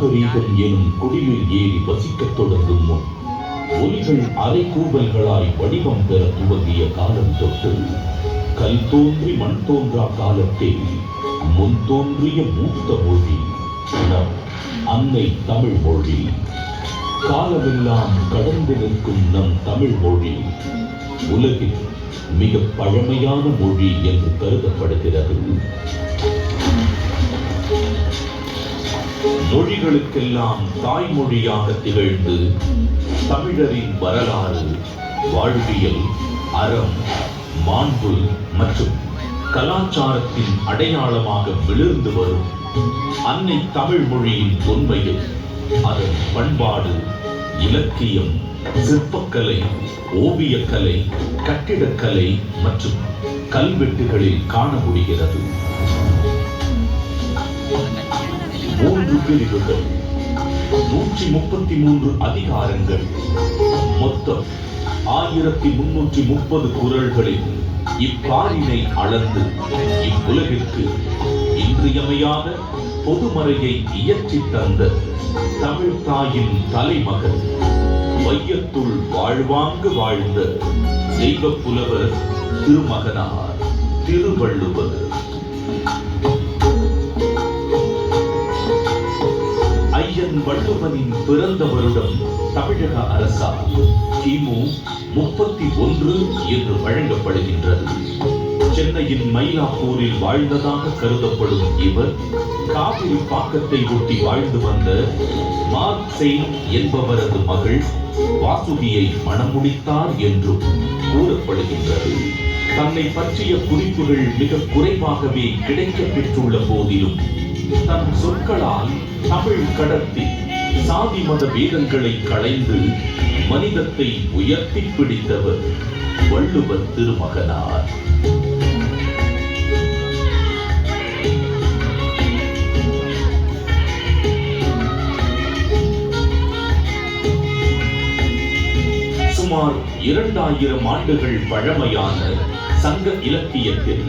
நாகரீகம் எனும் குடிலில் ஏறி வசிக்கத் தொடங்கும் முன் ஒலிகள் அரைக்கூவல்களாய் வடிவம் பெற துவங்கிய காலம் தொட்டு கல் தோன்றி மண் தோன்றா காலத்தில் முன் தோன்றிய மூத்த மொழி நம் அன்னை தமிழ் மொழி. காலமெல்லாம் கடந்து நிற்கும் நம் தமிழ் மொழி உலகில் மிக பழமையான மொழி என்று கருதப்படுகிறது. மொழிகளுக்கெல்லாம் தாய்மொழியாக திகழ்ந்து தமிழரின் வரலாறு, வாழ்வியல், அறம், மாண்பு மற்றும் கலாச்சாரத்தின் அடையாளமாக விழுந்து வரும் அன்னை தமிழ் மொழியின் தொன்மையில் அதன் பண்பாடு, இலக்கியம், சிற்பக்கலை, ஓவியக்கலை, கட்டிடக்கலை மற்றும் கல்வெட்டுகளில் காண முடிகிறது. 3 பிரிவுகள், 133 அதிகாரங்கள், மொத்தம் 1330 குறள்களில் இப்பாரினை அளந்து இவ்வுலகிற்கு இன்றியமையாத பொதுமறையை இயற்றி தந்த தமிழ் தாயின் தலைமகன், வையத்துள் வாழ்வாங்கு வாழ்ந்த தெய்வ புலவர் திருமகனார் திருவள்ளுவர். ஐயன் வள்ளுவனின் பிறந்த வருடம் தமிழக அரசால் கிமு 31 என்று வழங்கப்படுகின்றது. சென்னையின் மயிலாப்பூரில் வாழ்ந்ததாக கருதப்படும் இவர் காவிரி பாக்கத்தை ஒட்டி வாழ்ந்து வந்த மார்க் செயின் என்பவரது மகள் வாசுகியை மணமுடித்தார் என்றும் கூறப்படுகின்றது. தன்னை பற்றிய குறிப்புகள் மிக குறைவாகவே கிடைக்கப் பெற்றுள்ள போதிலும் தன் சொற்களால் தமிழ் கடத்தி சாதி மத வேதங்களை களைந்து மனிதத்தை உயர்த்தி பிடித்தவர் வள்ளுவர் திருமகனார். சுமார் 2000 ஆண்டுகள் பழமையான சங்க இலக்கியத்தில்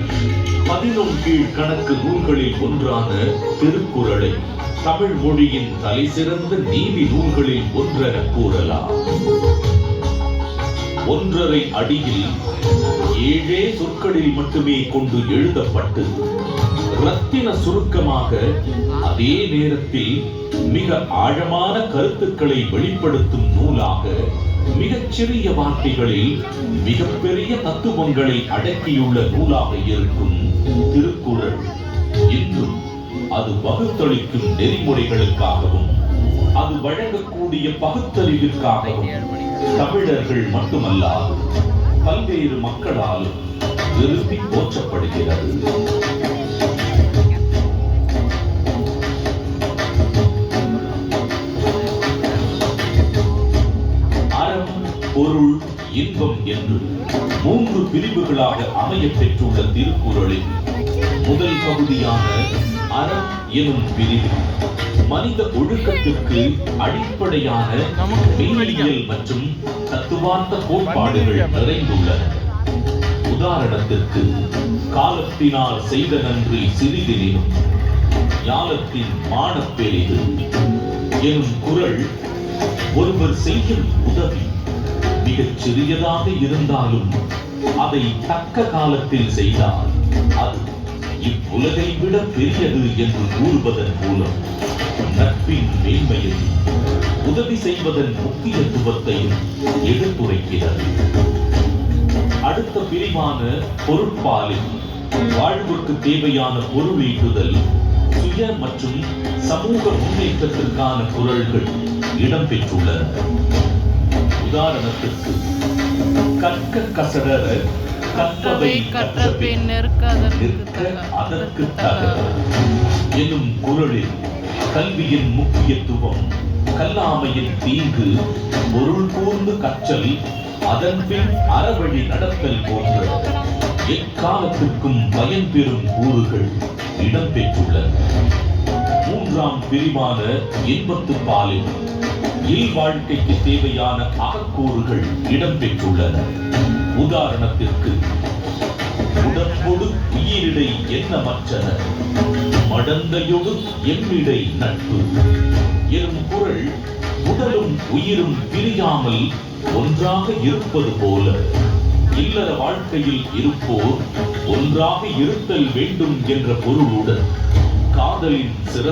11 கீழ்கணக்கு நூல்களில் ஒன்றான திருக்குறளை தமிழ் மொழியின் தலை சிறந்த நீதி நூல்களில் ஒன்றென கூறலாம். 1.5 அடியில் 7 சொற்களில் மட்டுமே கொண்டு எழுதப்பட்டு ரத்தின சுருக்கமாக அதே நேரத்தில் மிக ஆழமான கருத்துக்களை வெளிப்படுத்தும் நூலாக மிகச்சிறிய வார்த்தைகளில் மிகப்பெரிய தத்துவங்களை அடக்கியுள்ள நூலாக இருக்கும் திருக்குறள் இன்றும் அது பகுத்தளிக்கும் நெறிமுறைகளுக்காகவும் அது வழங்கக்கூடிய பகுத்தறிவிற்காகவும் தமிழர்கள் மட்டுமல்லாது பல்வேறு மக்களால் விரும்பி போற்றப்படுகிறது. அறம், பொருள், இன்பம் என்று 3 பிரிவுகளாக அமைய பெற்றுள்ள திருக்குறளில் முதல் பகுதியான அறம் எனும் பிரிவில் மனித ஒழுக்கத்திற்கு அடிப்படையான மெய்யியல் மற்றும் தத்துவார்த்த கோட்பாடுகள் நிறைந்துள்ளன. உதாரணத்திற்கு, காலத்தினால் செய்த நன்றி சிறிதெனினும் ஞாலத்தின் மானப் பெரிது எனும் குறள் ஒருவர் செய்யும் உதவி மிகச் சிறியதாக இருந்தாலும் அதை தக்க காலத்தில் செய்தால் அது இவ்வுலகை விட பெரியது என்று கூறுவதன் மூலம் நட்பின் மேன்மையும் உதவி செய்வதன் முக்கியத்துவத்தையும் எடுத்துரைக்கிறது. அடுத்த பிரிவான பொருட்பாலில் வாழ்வுக்கு தேவையான பொருளீட்டுதல், சுய மற்றும் சமூக முன்னேற்றத்திற்கான குறள்கள் இடம்பெற்றுள்ளன. உதாரணத்திற்கு, கற்க கசடர கற்பவை கற்ற பின் நிற்க அதற்கு தக எனும் குறளில் கல்வியின் முக்கியத்துவம், கல்லாமையின் தீங்கு, பொருள் கூர்ந்து கற்றல், அதன் பின் அறவழி நடத்தல் போன்ற எக்காலத்திற்கும் பயன் பெறும் கூறுகள் இடம்பெற்றுள்ளன. 3ஆம் பிரிவான இன்பத்துப்பாலில் இல் வாழ்க்கைக்கு தேவையான அகக்கூறுகள் இடம்பெற்றுள்ளன. உதாரணத்திற்கு, உடம்பொடு உயிரிடை என்ன மற்றன, மடந்தையொடு எம்மிடை நட்பு எனும் குறள் உடலும் உயிரும் பிரியாமல் ஒன்றாக இருப்பது போல இல்லற வாழ்க்கையில் இருப்போர் ஒன்றாக இருத்தல் வேண்டும் என்ற பொருளுடன் காதலின் சிறப்பு